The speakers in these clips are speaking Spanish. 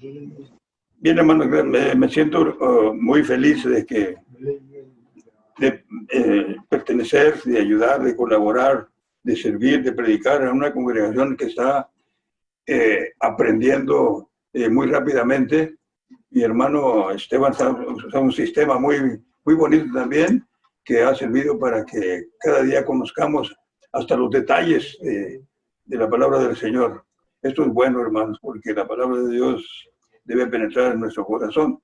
Bien, hermano, me siento muy feliz de pertenecer, de ayudar, de colaborar, de servir, de predicar en una congregación que está aprendiendo muy rápidamente. Mi hermano Esteban usa un sistema muy bonito también, que ha servido para que cada día conozcamos hasta los detalles de la palabra del Señor. Esto es bueno, hermanos, porque la palabra de Dios debe penetrar en nuestro corazón.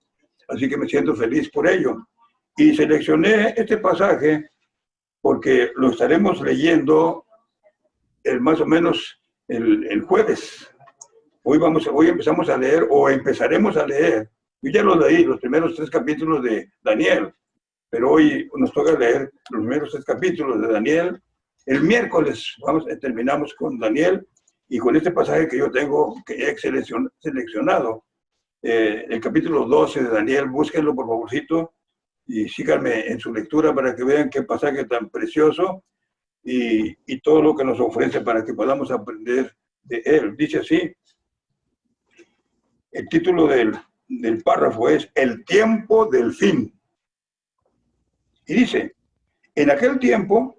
Así que me siento feliz por ello. Y seleccioné este pasaje porque lo estaremos leyendo más o menos el jueves. Hoy empezamos a leer, o empezaremos a leer. Yo ya lo leí, los primeros 3 capítulos de Daniel, pero hoy nos toca leer los primeros 3 capítulos de Daniel. El miércoles terminamos con Daniel y con este pasaje que yo tengo, que he seleccionado, el capítulo 12 de Daniel. Búsquenlo por favorcito y síganme en su lectura para que vean qué pasaje tan precioso y todo lo que nos ofrece para que podamos aprender de él. Dice así, el título del párrafo es El tiempo del fin. Y dice, en aquel tiempo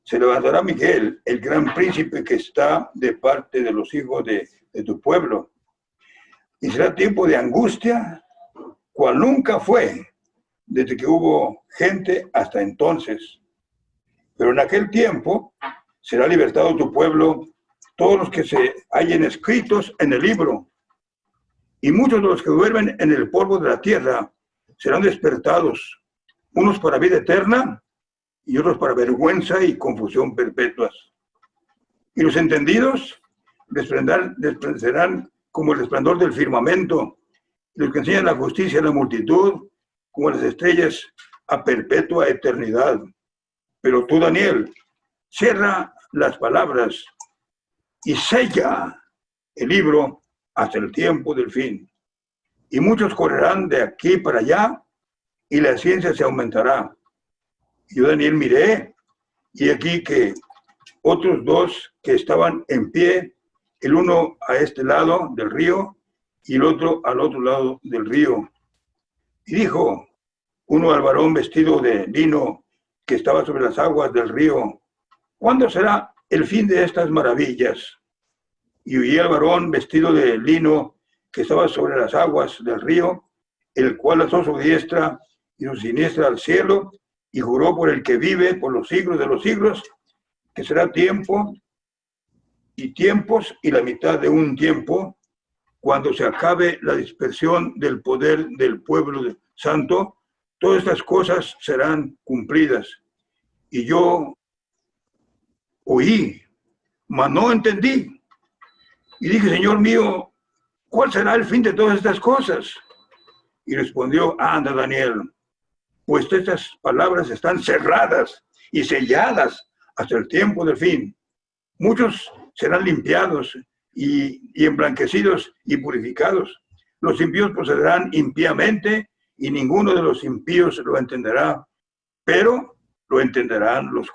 se levantará Miguel, el gran príncipe que está de parte de los hijos de tu pueblo. Y será tiempo de angustia, cual nunca fue, desde que hubo gente hasta entonces. Pero en aquel tiempo será libertado tu pueblo, todos los que se hallen escritos en el libro. Y muchos de los que duermen en el polvo de la tierra serán despertados, unos para vida eterna y otros para vergüenza y confusión perpetuas. Y los entendidos resplandecerán como el resplandor del firmamento, y los que enseñan la justicia a la multitud, como las estrellas a perpetua eternidad. Pero tú, Daniel, cierra las palabras y sella el libro hasta el tiempo del fin. Y muchos correrán de aquí para allá, y la ciencia se aumentará. Y yo, Daniel, miré, y aquí que otros 2 que estaban en pie, el uno a este lado del río, y el otro al otro lado del río. Y dijo uno al varón vestido de lino que estaba sobre las aguas del río, ¿cuándo será el fin de estas maravillas? Y oí al varón vestido de lino que estaba sobre las aguas del río, el cual alzó su diestra y su siniestra al cielo, y juró por el que vive por los siglos de los siglos, que será tiempo y tiempos y la mitad de un tiempo, cuando se acabe la dispersión del poder del pueblo santo, todas estas cosas serán cumplidas. Y yo oí, mas no entendí. Y dije, Señor mío, ¿cuál será el fin de todas estas cosas? Y respondió, anda, Daniel, pues estas palabras están cerradas y selladas hasta el tiempo del fin. Muchos serán limpiados y emblanquecidos y purificados. Los impíos procederán impíamente y ninguno de los impíos lo entenderá, pero lo entenderán, los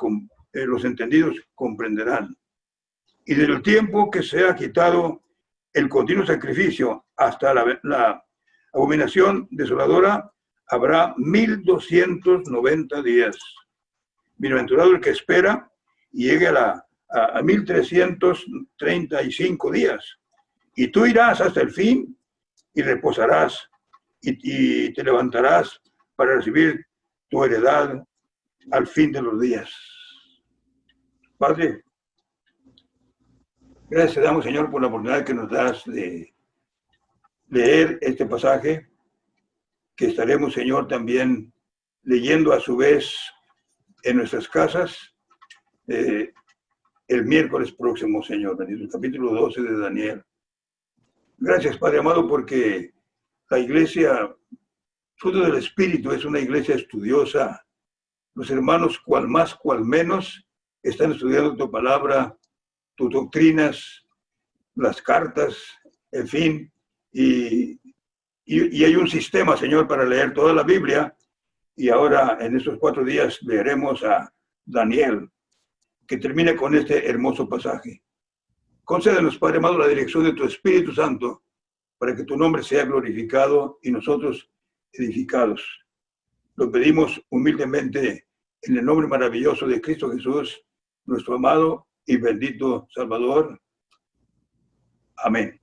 entendidos comprenderán. Y desde el tiempo que se ha quitado el continuo sacrificio hasta la abominación desoladora, habrá 1290 días. Bienaventurado el que espera y llegue a 1335 días. Y tú irás hasta el fin y reposarás y te levantarás para recibir tu heredad al fin de los días. Padre, gracias te damos, Señor, por la oportunidad que nos das de leer este pasaje, que estaremos, Señor, también leyendo a su vez en nuestras casas el miércoles próximo, Señor, en el capítulo 12 de Daniel. Gracias, Padre amado, porque la iglesia, fruto del Espíritu, es una iglesia estudiosa. Los hermanos, cual más, cual menos, están estudiando tu palabra, tus doctrinas, las cartas, en fin, y hay un sistema, Señor, para leer toda la Biblia, y ahora en estos 4 días leeremos a Daniel, que termine con este hermoso pasaje. Concédenos, Padre amado, la dirección de tu Espíritu Santo, para que tu nombre sea glorificado y nosotros edificados. Lo pedimos humildemente en el nombre maravilloso de Cristo Jesús, nuestro amado y bendito Salvador. Amén.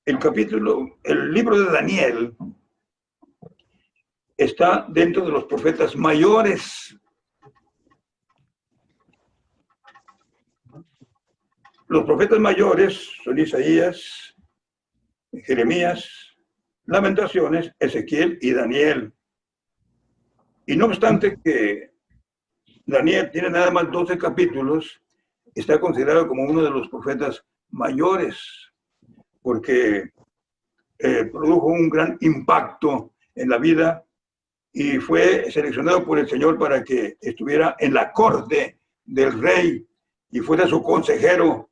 El libro de Daniel está dentro de los profetas mayores. Los profetas mayores son Isaías, Jeremías, Lamentaciones, Ezequiel y Daniel. Y no obstante que Daniel tiene nada más 12 capítulos, está considerado como uno de los profetas mayores, porque produjo un gran impacto en la vida y fue seleccionado por el Señor para que estuviera en la corte del rey y fuera su consejero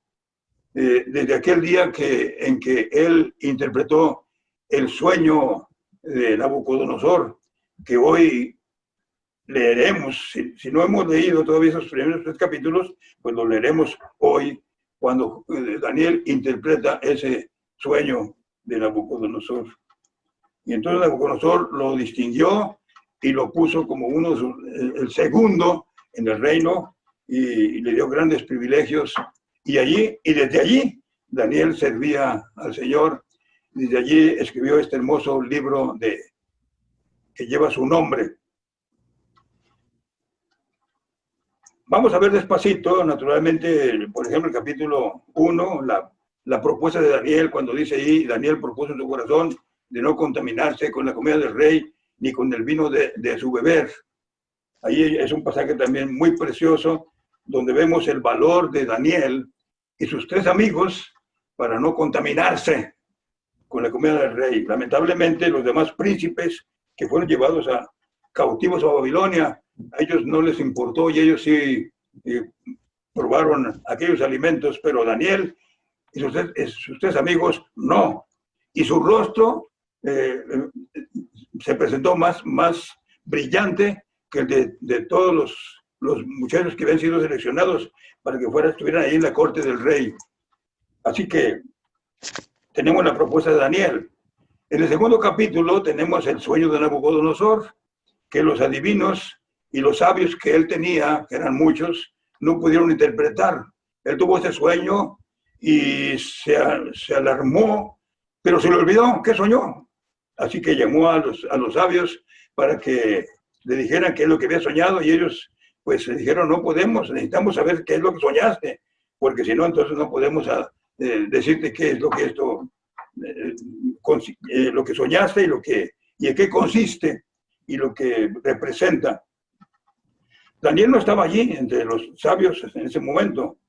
desde aquel día en que él interpretó el sueño de Nabucodonosor, que hoy leeremos. Si no hemos leído todavía esos primeros 3 capítulos, pues lo leeremos hoy cuando Daniel interpreta ese sueño de Nabucodonosor. Y entonces Nabucodonosor lo distinguió y lo puso como el segundo en el reino y le dio grandes privilegios. Y desde allí Daniel servía al Señor. Desde allí escribió este hermoso libro que lleva su nombre. Vamos a ver despacito, naturalmente, por ejemplo, el capítulo 1, la propuesta de Daniel, cuando dice ahí, Daniel propuso en su corazón de no contaminarse con la comida del rey, ni con el vino de su beber. Ahí es un pasaje también muy precioso, donde vemos el valor de Daniel y sus 3 amigos para no contaminarse con la comida del rey. Lamentablemente, los demás príncipes que fueron llevados cautivos a Babilonia, a ellos no les importó y ellos sí probaron aquellos alimentos, pero Daniel y sus 3 amigos no. Y su rostro se presentó más brillante que el de todos los muchachos que habían sido seleccionados para que estuvieran ahí en la corte del rey. Así que tenemos la propuesta de Daniel. En el segundo capítulo tenemos el sueño de Nabucodonosor, que los adivinos y los sabios que él tenía, que eran muchos, no pudieron interpretar. Él tuvo ese sueño y se alarmó, pero se le olvidó que soñó. Así que llamó a los sabios para que le dijeran qué es lo que había soñado y ellos pues le dijeron, no podemos, necesitamos saber qué es lo que soñaste, porque si no, entonces no podemos decirte qué es lo que lo que soñaste y en qué consiste y lo que representa. Daniel no estaba allí entre los sabios en ese momento,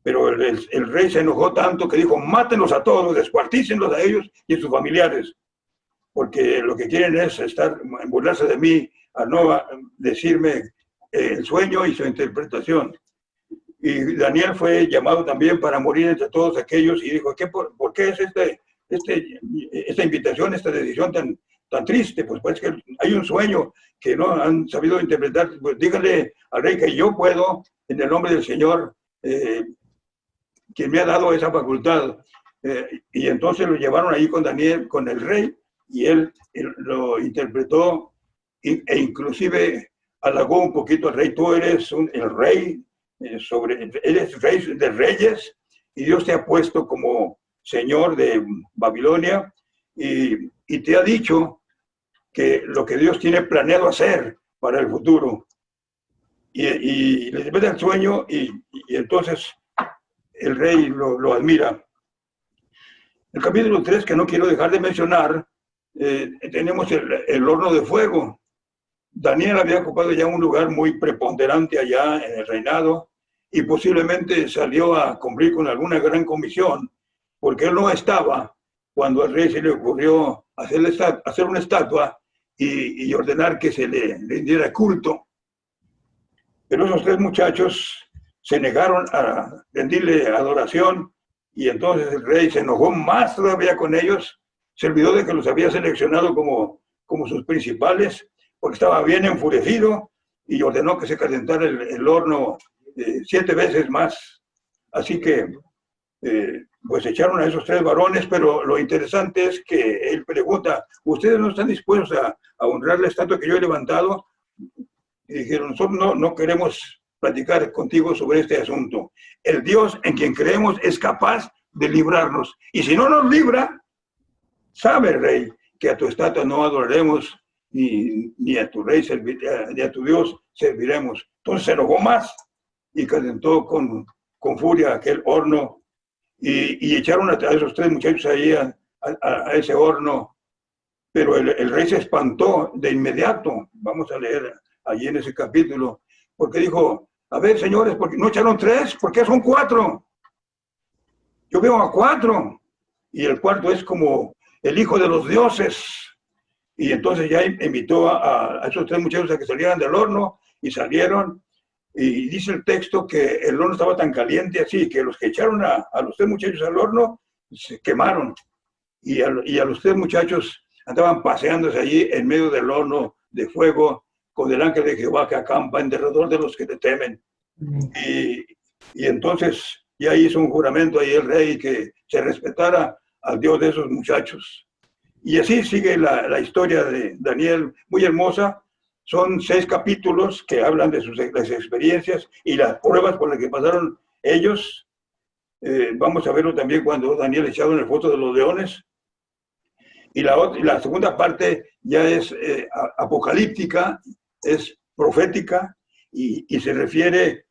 pero el rey se enojó tanto que dijo, mátenlos a todos, descuartícenlos a ellos y a sus familiares, porque lo que quieren es burlarse de mí, a no decirme el sueño y su interpretación. Y Daniel fue llamado también para morir entre todos aquellos y dijo, ¿por qué es esta invitación, esta decisión tan triste? Pues que hay un sueño que no han sabido interpretar. Pues dígale al rey que yo puedo, en el nombre del Señor, quien me ha dado esa facultad. Y entonces lo llevaron ahí con Daniel, con el rey, y él lo interpretó e inclusive halagó un poquito al rey. Tú eres el rey, eres rey de reyes y Dios te ha puesto como señor de Babilonia y te ha dicho que lo que Dios tiene planeado hacer para el futuro. Y le revela el sueño y entonces el rey lo admira. El capítulo 3, que no quiero dejar de mencionar, tenemos el horno de fuego. Daniel había ocupado ya un lugar muy preponderante allá en el reinado y posiblemente salió a cumplir con alguna gran comisión, porque él no estaba cuando al rey se le ocurrió hacer una estatua y ordenar que se le diera culto. Pero esos 3 muchachos se negaron a rendirle adoración y entonces el rey se enojó más todavía con ellos, se olvidó de que los había seleccionado como sus principales, porque estaba bien enfurecido y ordenó que se calentara el horno 7 veces más. Así que pues echaron a esos 3 varones, pero lo interesante es que él pregunta, ¿ustedes no están dispuestos a honrar la estatua que yo he levantado? Y dijeron, nosotros no queremos platicar contigo sobre este asunto. El Dios en quien creemos es capaz de librarnos. Y si no nos libra, sabe, rey, que a tu estatua no adoraremos, ni a tu rey, ni a tu Dios serviremos. Entonces se enojó más y calentó con furia aquel horno y echaron a esos 3 muchachos ahí a ese horno. Pero el rey se espantó de inmediato. Vamos a leer allí en ese capítulo, porque dijo, a ver, señores, ¿por qué no echaron 3? ¿Por qué son 4? Yo veo a 4, y el cuarto es como el hijo de los dioses. Y entonces ya invitó a esos 3 muchachos a que salieran del horno, y salieron, y dice el texto que el horno estaba tan caliente así, que los que echaron a los 3 muchachos al horno, se quemaron, y a los 3 muchachos andaban paseándose allí en medio del horno de fuego, con el ángel de Jehová que acampa en derredor de los que te temen. Y entonces ya hizo un juramento ahí el rey que se respetara al Dios de esos muchachos. Y así sigue la historia de Daniel, muy hermosa. Son 6 capítulos que hablan de las experiencias y las pruebas por las que pasaron ellos. Vamos a verlo también cuando Daniel echado en el foso de los leones. Y la segunda parte ya es apocalíptica, es profética y se refiere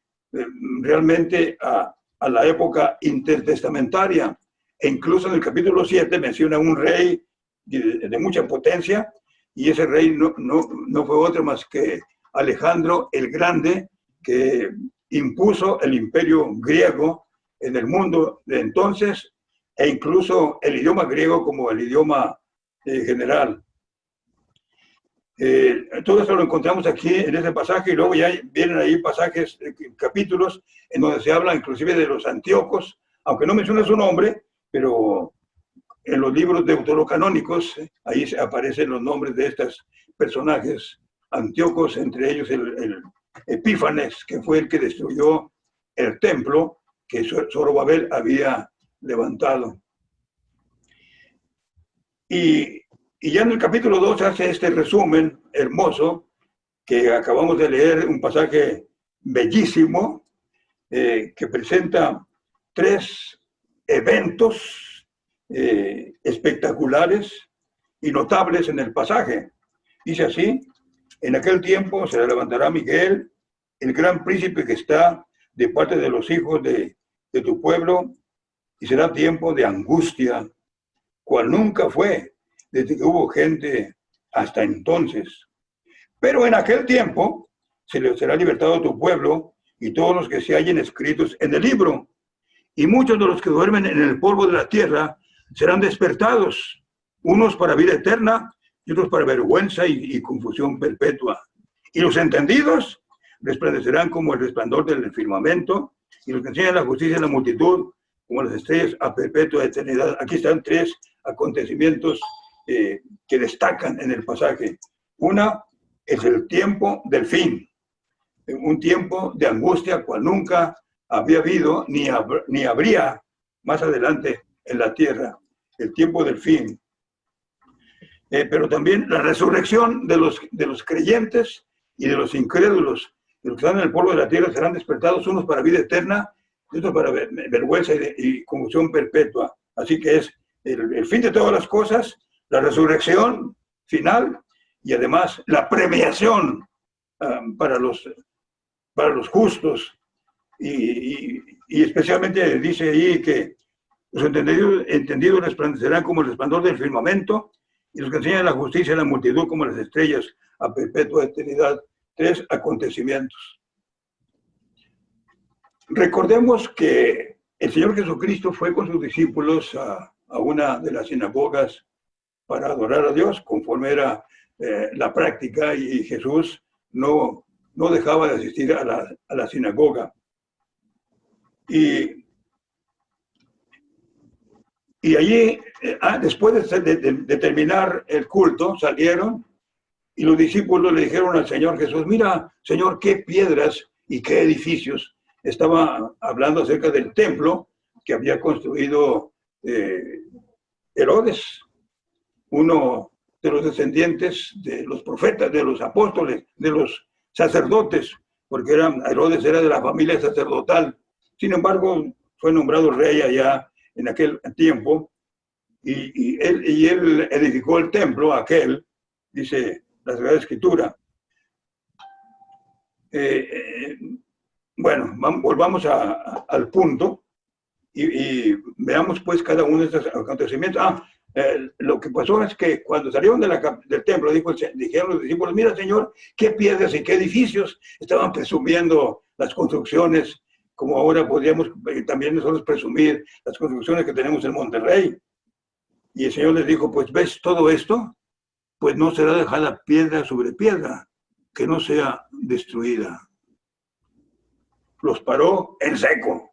realmente a la época intertestamentaria. E incluso en el capítulo 7 menciona un rey de mucha potencia, y ese rey no fue otro más que Alejandro el Grande, que impuso el imperio griego en el mundo de entonces, e incluso el idioma griego como el idioma general. Todo esto lo encontramos aquí en ese pasaje, y luego ya vienen ahí pasajes, capítulos, en donde se habla inclusive de los antíocos, aunque no menciona su nombre, pero en los libros deuterocanónicos, ahí aparecen los nombres de estos personajes antíocos, entre ellos el Epífanes, que fue el que destruyó el templo que Zorobabel había levantado. Y ya en el capítulo 2 hace este resumen hermoso que acabamos de leer, un pasaje bellísimo que presenta 3 eventos espectaculares y notables en el pasaje. Dice así: en aquel tiempo se levantará Miguel, el gran príncipe que está de parte de los hijos de tu pueblo, y será tiempo de angustia, cual nunca fue desde que hubo gente hasta entonces. Pero en aquel tiempo se le será libertado a tu pueblo y todos los que se hallen escritos en el libro, y muchos de los que duermen en el polvo de la tierra serán despertados, unos para vida eterna y otros para vergüenza y confusión perpetua. Y los entendidos resplandecerán como el resplandor del firmamento, y los que enseñan la justicia en la multitud como las estrellas a perpetua eternidad. Aquí están 3 acontecimientos que destacan en el pasaje. Una es el tiempo del fin, un tiempo de angustia cual nunca había habido ni habría más adelante en la tierra, el tiempo del fin. Pero también la resurrección de los creyentes y de los incrédulos, de los que están en el polvo de la tierra, serán despertados, unos para vida eterna y otros para vergüenza y confusión perpetua. Así que es el fin de todas las cosas, la resurrección final, y además la premiación para los justos, y especialmente dice ahí que los entendidos resplandecerán como el resplandor del firmamento, y los que enseñan la justicia en la multitud como las estrellas a perpetua eternidad. 3 acontecimientos. Recordemos que el Señor Jesucristo fue con sus discípulos a una de las sinagogas para adorar a Dios, conforme era la práctica, y Jesús no dejaba de asistir a la sinagoga. Y allí, después de terminar el culto, salieron, y los discípulos le dijeron al Señor Jesús: mira, Señor, qué piedras y qué edificios. Estaba hablando acerca del templo que había construido Herodes, uno de los descendientes de los profetas, de los apóstoles, de los sacerdotes, porque Herodes era de la familia sacerdotal. Sin embargo, fue nombrado rey allá en aquel tiempo, y él edificó el templo aquel, dice la Sagrada Escritura. Bueno, volvamos al punto y veamos pues cada uno de estos acontecimientos. Lo que pasó es que cuando salieron del templo, dijeron los discípulos: mira, Señor, qué piedras y qué edificios. Estaban presumiendo las construcciones, como ahora podríamos también nosotros presumir las construcciones que tenemos en Monterrey. Y el Señor les dijo: pues ves todo esto, pues no será dejada piedra sobre piedra que no sea destruida. Los paró en seco.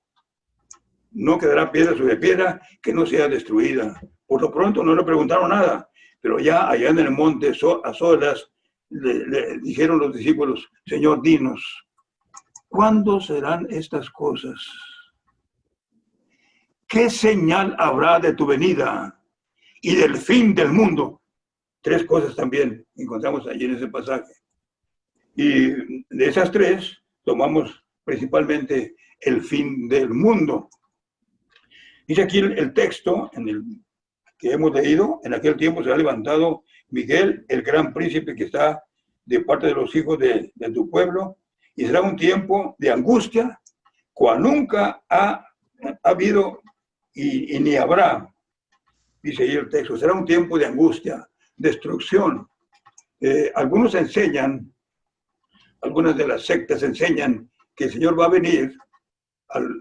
No quedará piedra sobre piedra que no sea destruida. Por lo pronto no le preguntaron nada, pero ya allá en el monte, a solas, le dijeron los discípulos: Señor, dinos, ¿cuándo serán estas cosas? ¿Qué señal habrá de tu venida y del fin del mundo? Tres cosas también encontramos allí en ese pasaje. Y de esas tres tomamos principalmente el fin del mundo. Dice aquí el texto que hemos leído: en aquel tiempo será levantado Miguel, el gran príncipe que está de parte de los hijos de tu pueblo, y será un tiempo de angustia, cual nunca ha habido y ni habrá. Dice ahí el texto: será un tiempo de angustia, destrucción. Algunos enseñan, algunas de las sectas enseñan que el Señor va a venir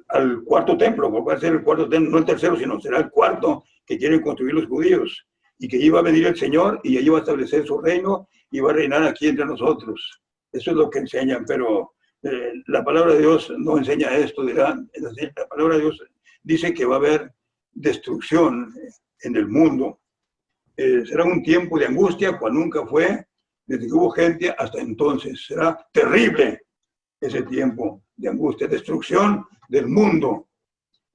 al cuarto templo, porque va a ser el cuarto templo, no el tercero, sino será el cuarto que quieren construir los judíos, y que iba a venir el Señor y allí va a establecer su reino y va a reinar aquí entre nosotros. Eso es lo que enseñan, pero la palabra de Dios no enseña esto. La palabra de Dios dice que va a haber destrucción en el mundo. Será un tiempo de angustia, cual nunca fue desde que hubo gente hasta entonces. Será terrible ese tiempo de angustia, destrucción del mundo.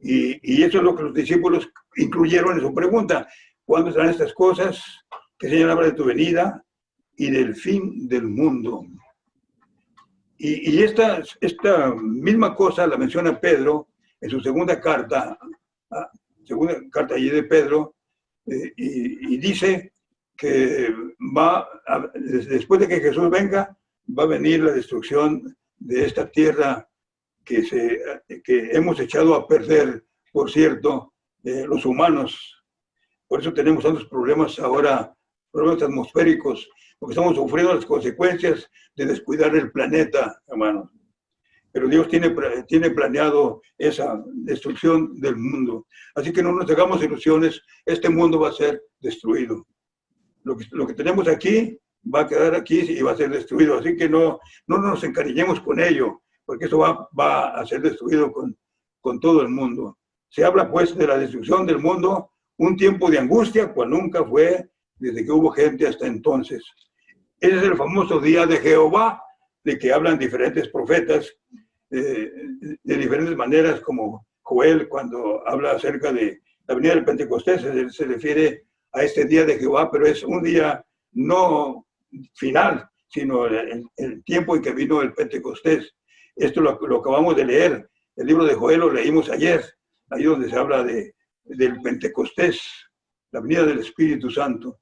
Y eso es lo que los discípulos incluyeron en su pregunta: ¿cuándo serán estas cosas? ¿Qué señal habrá de tu venida y del fin del mundo? Y esta misma cosa la menciona Pedro en su segunda carta allí de Pedro, y dice que después de que Jesús venga, va a venir la destrucción de esta tierra que hemos echado a perder, por cierto, los humanos. Por eso tenemos tantos problemas ahora, problemas atmosféricos, porque estamos sufriendo las consecuencias de descuidar el planeta, hermanos. Pero Dios tiene planeado esa destrucción del mundo. Así que no nos hagamos ilusiones, este mundo va a ser destruido. Lo que tenemos aquí va a quedar aquí y va a ser destruido. Así que no nos encariñemos con ello, porque eso va a ser destruido con todo el mundo. Se habla pues de la destrucción del mundo, un tiempo de angustia, cual nunca fue desde que hubo gente hasta entonces. Ese es el famoso día de Jehová, de que hablan diferentes profetas de diferentes maneras, como Joel, cuando habla acerca de la venida del Pentecostés, se refiere a este día de Jehová, pero es un día no final, sino el tiempo en que vino el Pentecostés. Esto lo acabamos de leer, el libro de Joel lo leímos ayer, ahí donde se habla del Pentecostés, la venida del Espíritu Santo.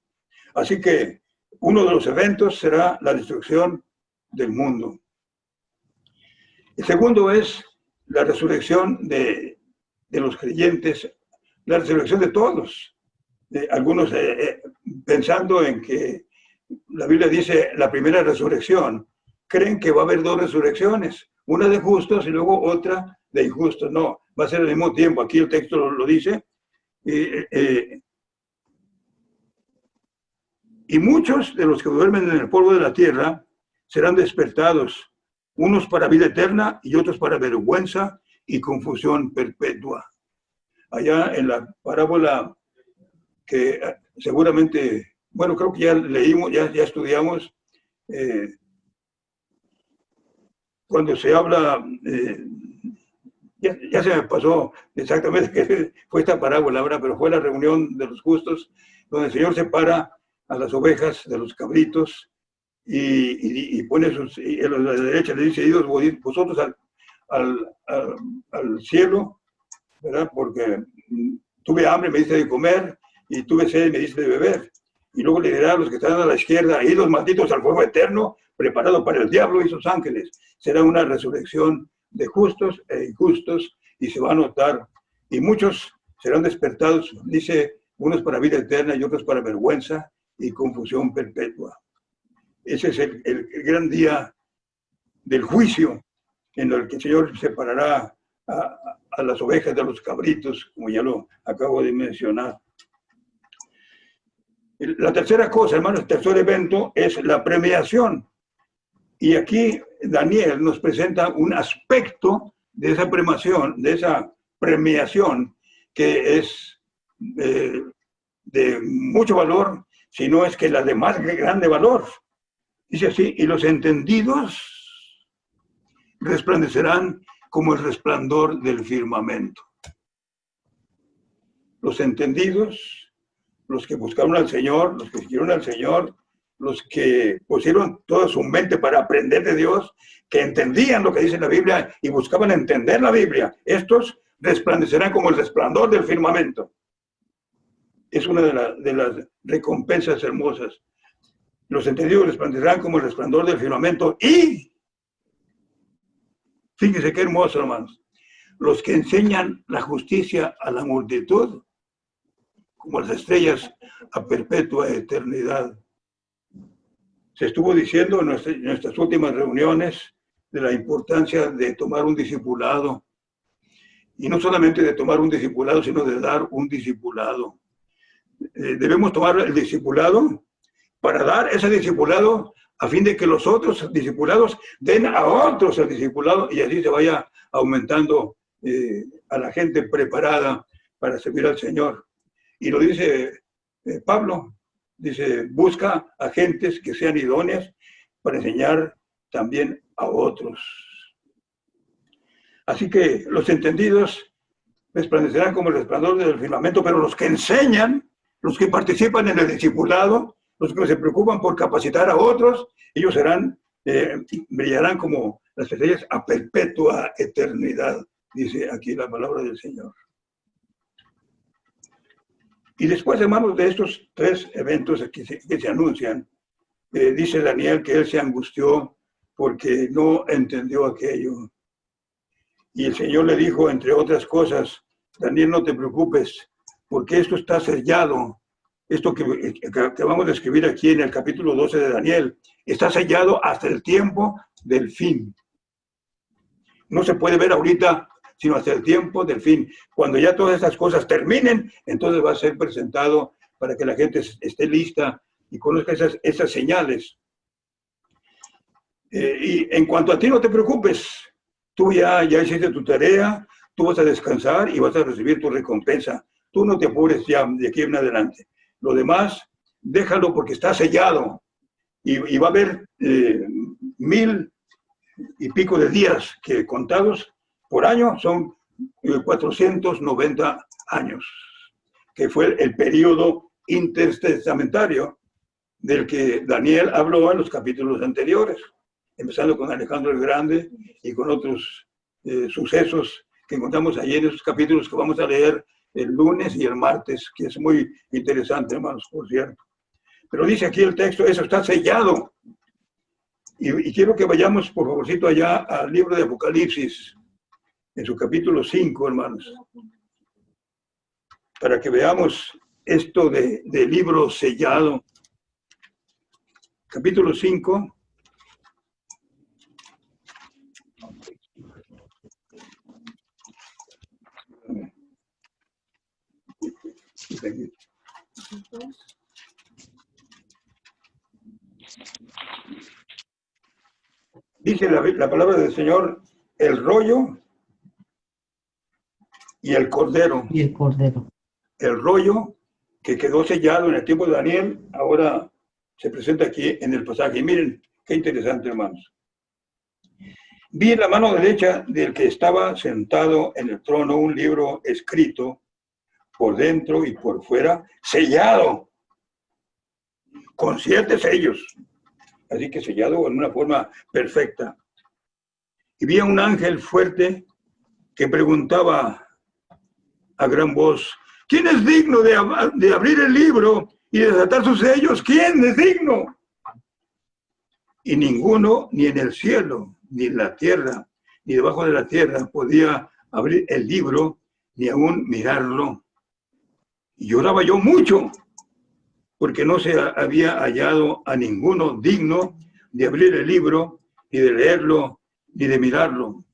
Así que uno de los eventos será la destrucción del mundo. El segundo es la resurrección de los creyentes, la resurrección de todos. Algunos pensando en que la Biblia dice la primera resurrección, creen que va a haber dos resurrecciones, una de justos y luego otra de injustos. No, va a ser al mismo tiempo. Aquí el texto lo dice. Y muchos de los que duermen en el polvo de la tierra serán despertados, unos para vida eterna y otros para vergüenza y confusión perpetua. Allá en la parábola que seguramente, bueno, creo que ya leímos, ya estudiamos, cuando se habla, ya se me pasó exactamente qué fue esta parábola ahora, pero fue la reunión de los justos, donde el Señor separa a las ovejas de los cabritos y pone y a la derecha le dice, idos vosotros al cielo, ¿verdad? Porque tuve hambre, me diste de comer, y tuve sed, me diste de beber. Y luego le dirá a los que están a la izquierda, idos malditos al fuego eterno, preparado para el diablo y sus ángeles. Será una resurrección de justos e injustos, y se va a notar. Y muchos serán despertados, dice, unos para vida eterna y otros para vergüenza y confusión perpetua. Ese es el gran día del juicio, en el que el Señor separará a las ovejas de los cabritos, como ya lo acabo de mencionar. La tercera cosa, hermanos, el tercer evento es la premiación. Y aquí Daniel nos presenta un aspecto de esa premiación que es de mucho valor, si no es que la de más grande valor. Dice así, y los entendidos resplandecerán como el resplandor del firmamento. Los entendidos, los que buscaron al Señor, los que siguieron al Señor, los que pusieron toda su mente para aprender de Dios, que entendían lo que dice la Biblia y buscaban entender la Biblia, estos resplandecerán como el resplandor del firmamento. Es una de las recompensas hermosas. Los entendidos resplandecerán como el resplandor del firmamento y, fíjense qué hermoso, hermanos, los que enseñan la justicia a la multitud, como las estrellas a perpetua eternidad. Se estuvo diciendo en nuestras últimas reuniones de la importancia de tomar un discipulado. Y no solamente de tomar un discipulado, sino de dar un discipulado. Debemos tomar el discipulado para dar ese discipulado a fin de que los otros discipulados den a otros el discipulado y así se vaya aumentando a la gente preparada para servir al Señor. Y lo dice Pablo, dice, busca a gentes que sean idóneas para enseñar también a otros. Así que los entendidos resplandecerán como el resplandor del firmamento, pero los que enseñan, los que participan en el discipulado, los que se preocupan por capacitar a otros, ellos brillarán como las estrellas a perpetua eternidad, dice aquí la palabra del Señor. Y después, hermanos, de estos tres eventos que se anuncian, dice Daniel que él se angustió porque no entendió aquello. Y el Señor le dijo, entre otras cosas, Daniel, no te preocupes, porque esto está sellado. Esto que vamos a escribir aquí en el capítulo 12 de Daniel, está sellado hasta el tiempo del fin. No se puede ver ahorita, sino hasta el tiempo del fin. Cuando ya todas estas cosas terminen, entonces va a ser presentado para que la gente esté lista y conozca esas señales. Y en cuanto a ti, no te preocupes. Tú ya hiciste tu tarea, tú vas a descansar y vas a recibir tu recompensa. Tú no te apures ya de aquí en adelante. Lo demás, déjalo porque está sellado. Y va a haber 1000 y pico de días que contados por año son 490 años, que fue el periodo intertestamentario del que Daniel habló en los capítulos anteriores, empezando con Alejandro el Grande y con otros sucesos que encontramos ahí en esos capítulos que vamos a leer el lunes y el martes, que es muy interesante, hermanos, por cierto. Pero dice aquí el texto, eso está sellado. Y quiero que vayamos, por favorcito, allá al libro de Apocalipsis, en su capítulo 5, hermanos, para que veamos esto de libro sellado. Capítulo 5. Dice la palabra del Señor, el rollo y el cordero. Y el cordero. El rollo que quedó sellado en el tiempo de Daniel, ahora se presenta aquí en el pasaje. Y miren, qué interesante, hermanos. Vi en la mano derecha del que estaba sentado en el trono un libro escrito por dentro y por fuera, sellado con 7 sellos, así que sellado en una forma perfecta. Y vi a un ángel fuerte que preguntaba a gran voz: ¿quién es digno de abrir el libro y desatar sus sellos? ¿Quién es digno? Y ninguno, ni en el cielo, ni en la tierra, ni debajo de la tierra, podía abrir el libro, ni aún mirarlo. Y lloraba yo mucho, porque no se había hallado a ninguno digno de abrir el libro, ni de leerlo, ni de mirarlo.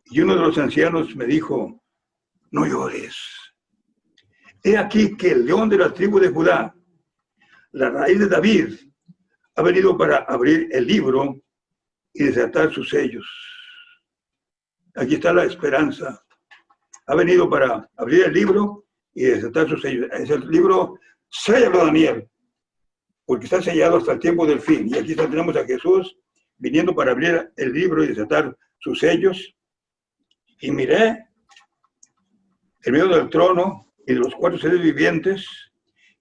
Y uno de los ancianos me dijo: no llores. He aquí que el león de la tribu de Judá, la raíz de David, ha venido para abrir el libro y desatar sus sellos. Aquí está la esperanza. Ha venido para abrir el libro y desatar sus sellos. Es el libro, séllalo, Daniel, porque está sellado hasta el tiempo del fin. Y aquí tenemos a Jesús viniendo para abrir el libro y desatar sus sellos. Y miré en medio del trono y de los 4 seres vivientes,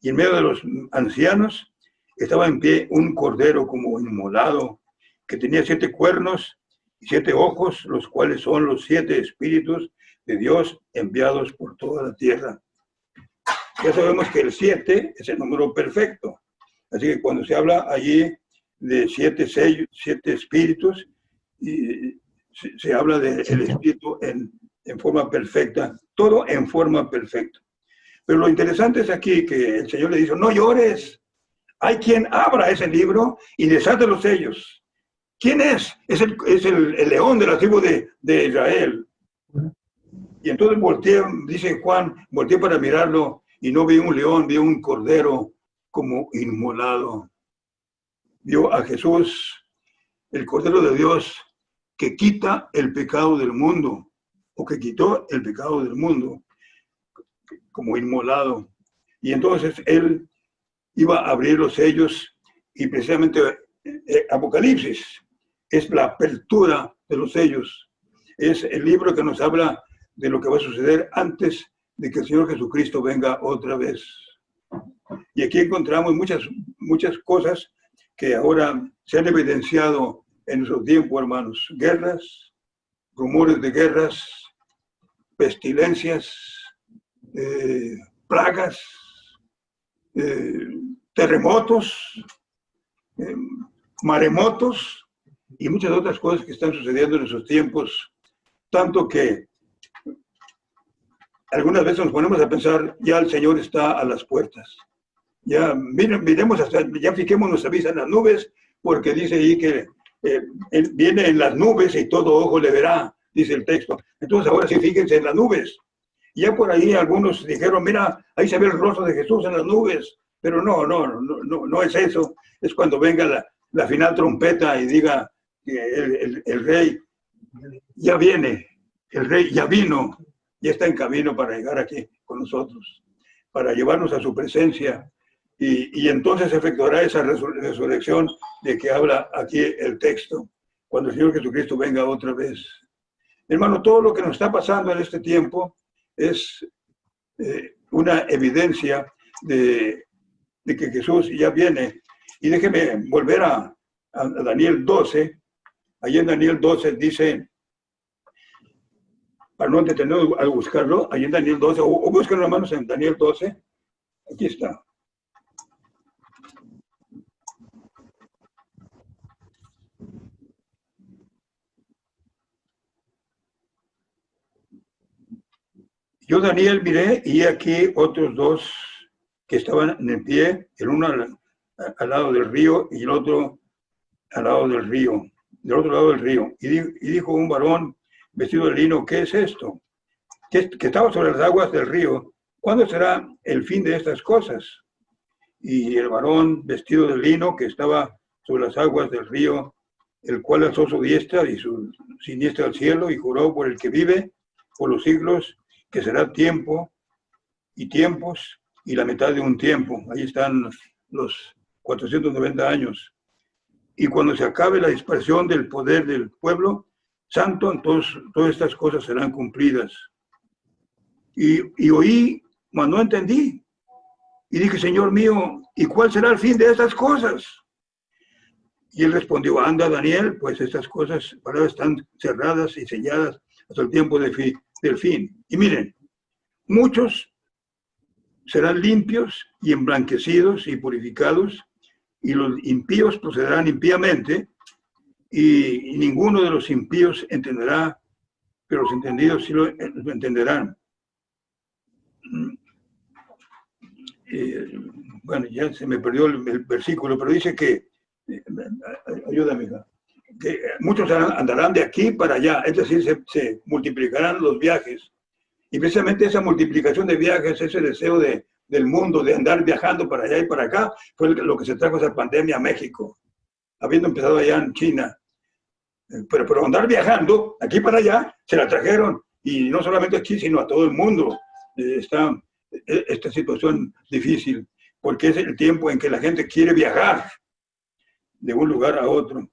y en medio de los ancianos, estaba en pie un cordero como inmolado, que tenía 7 cuernos y 7 ojos, los cuales son los 7 espíritus de Dios enviados por toda la tierra. Ya sabemos que el 7 es el número perfecto. Así que cuando se habla allí de 7 sellos, 7 espíritus, y se habla del espíritu en forma perfecta, todo en forma perfecta. Pero lo interesante es aquí que el Señor le dice: no llores. Hay quien abra ese libro y desate los sellos. ¿Quién es? Es el león de la tribu de Israel. Y entonces volteé, dice Juan, volteé para mirarlo y no vi un león, vi un cordero como inmolado. Vio a Jesús, el Cordero de Dios, que quita el pecado del mundo, o que quitó el pecado del mundo, como inmolado. Y entonces él iba a abrir los sellos, y precisamente Apocalipsis es la apertura de los sellos. Es el libro que nos habla de lo que va a suceder antes de que el Señor Jesucristo venga otra vez. Y aquí encontramos muchas cosas que ahora se han evidenciado en nuestro tiempo, hermanos. Guerras, rumores de guerras, pestilencias, plagas, terremotos, maremotos y muchas otras cosas que están sucediendo en esos tiempos, tanto que algunas veces nos ponemos a pensar: ya el Señor está a las puertas. Ya miremos ya fijemos nuestra vista en las nubes, porque dice ahí que Él viene en las nubes y todo ojo le verá, dice el texto. Entonces ahora sí, fíjense en las nubes. Ya por ahí algunos dijeron: mira, ahí se ve el rostro de Jesús en las nubes. Pero no es eso. Es cuando venga la final trompeta y diga que el rey ya viene, el rey ya vino, ya está en camino para llegar aquí con nosotros, para llevarnos a su presencia. Y entonces efectuará esa resurrección de que habla aquí el texto, cuando el Señor Jesucristo venga otra vez. Hermano, todo lo que nos está pasando en este tiempo es una evidencia de que Jesús ya viene. Y déjeme volver a Daniel 12. Allí en Daniel 12 dice, para no detener al buscarlo, allí en Daniel 12, o busquen hermanos en Daniel 12, aquí está. Yo, Daniel, miré y aquí otros 2 que estaban en pie, el uno al lado del río y el otro al lado del río, del otro lado del río. Y dijo un varón vestido de lino: ¿qué es esto? Que estaba sobre las aguas del río. ¿Cuándo será el fin de estas cosas? Y el varón vestido de lino que estaba sobre las aguas del río, el cual alzó su diestra y su siniestra al cielo y juró por el que vive por los siglos, que será tiempo y tiempos y la mitad de un tiempo. Ahí están los 490 años. y cuando se acabe la dispersión del poder del pueblo santo, entonces todas estas cosas serán cumplidas. Y oí, mas no entendí. Y dije, Señor mío, ¿y cuál será el fin de estas cosas? Y él respondió, anda, Daniel, pues estas cosas, palabras están cerradas y selladas hasta el tiempo del fin. Y miren, muchos serán limpios y emblanquecidos y purificados, y los impíos procederán impíamente, y ninguno de los impíos entenderá, pero los entendidos sí lo entenderán. Bueno, ya se me perdió el versículo, pero dice que, ayúdame, hija, que muchos andarán de aquí para allá, es decir, se multiplicarán los viajes. Y precisamente esa multiplicación de viajes, ese deseo del mundo de andar viajando para allá y para acá, fue lo que se trajo esa pandemia a México, habiendo empezado allá en China. Pero andar viajando aquí para allá, se la trajeron, y no solamente aquí, sino a todo el mundo. Está esta situación difícil, porque es el tiempo en que la gente quiere viajar de un lugar a otro.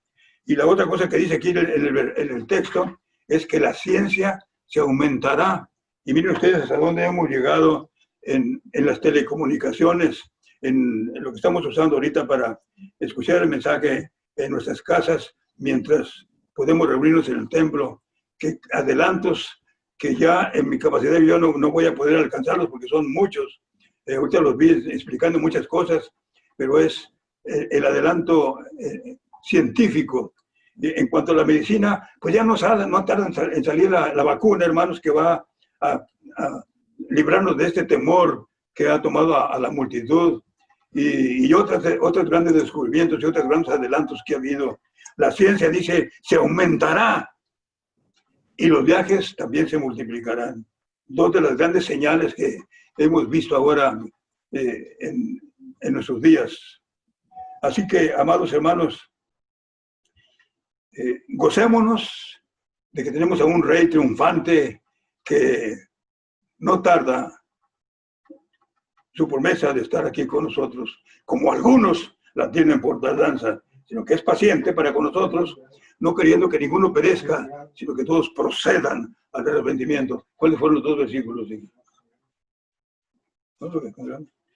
Y la otra cosa que dice aquí en el texto es que la ciencia se aumentará. Y miren ustedes hasta dónde hemos llegado en las telecomunicaciones, en lo que estamos usando ahorita para escuchar el mensaje en nuestras casas mientras podemos reunirnos en el templo. Qué adelantos que ya en mi capacidad yo no voy a poder alcanzarlos porque son muchos. Ahorita los vi explicando muchas cosas, pero es el adelanto científico. En cuanto a la medicina, pues ya no tarda en salir la vacuna, hermanos, que va a librarnos de este temor que ha tomado a la multitud, y otros grandes descubrimientos y otros grandes adelantos que ha habido. La ciencia dice, se aumentará, y los viajes también se multiplicarán. Dos de las grandes señales que hemos visto ahora en nuestros días. Así que, amados hermanos, gocémonos de que tenemos a un rey triunfante que no tarda su promesa de estar aquí con nosotros, como algunos la tienen por tardanza, sino que es paciente para con nosotros, no queriendo que ninguno perezca, sino que todos procedan al arrepentimiento. ¿Cuáles fueron los dos versículos?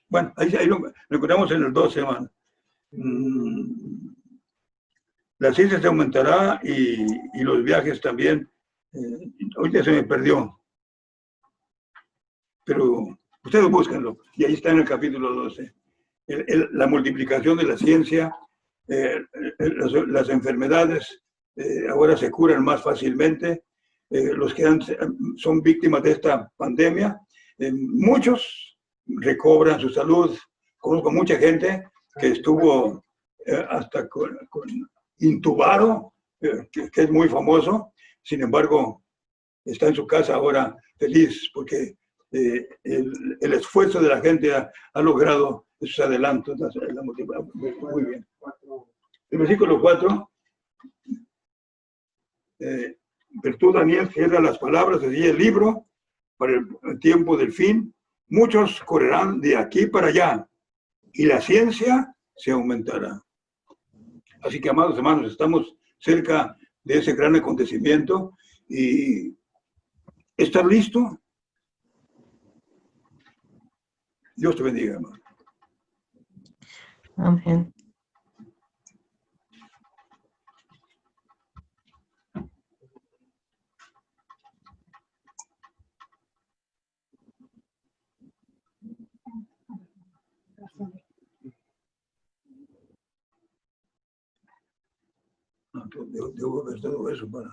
Bueno, ahí lo encontramos en el 12, hermano. La ciencia se aumentará y los viajes también. Ahorita se me perdió. Pero ustedes búsquenlo. Y ahí está en el capítulo 12. La multiplicación de la ciencia, las enfermedades ahora se curan más fácilmente. Los que son víctimas de esta pandemia, muchos recobran su salud. Conozco mucha gente que estuvo hasta con intubado, que es muy famoso. Sin embargo, está en su casa ahora feliz porque el esfuerzo de la gente ha logrado esos adelantos. Muy bien. El versículo 4. Pero tú, Daniel, cierra las palabras, así el libro, para el tiempo del fin. Muchos correrán de aquí para allá, y la ciencia se aumentará. Así que, amados hermanos, estamos cerca de ese gran acontecimiento. ¿Y estás listo? Dios te bendiga, hermano. Amén. Debo ver todo eso para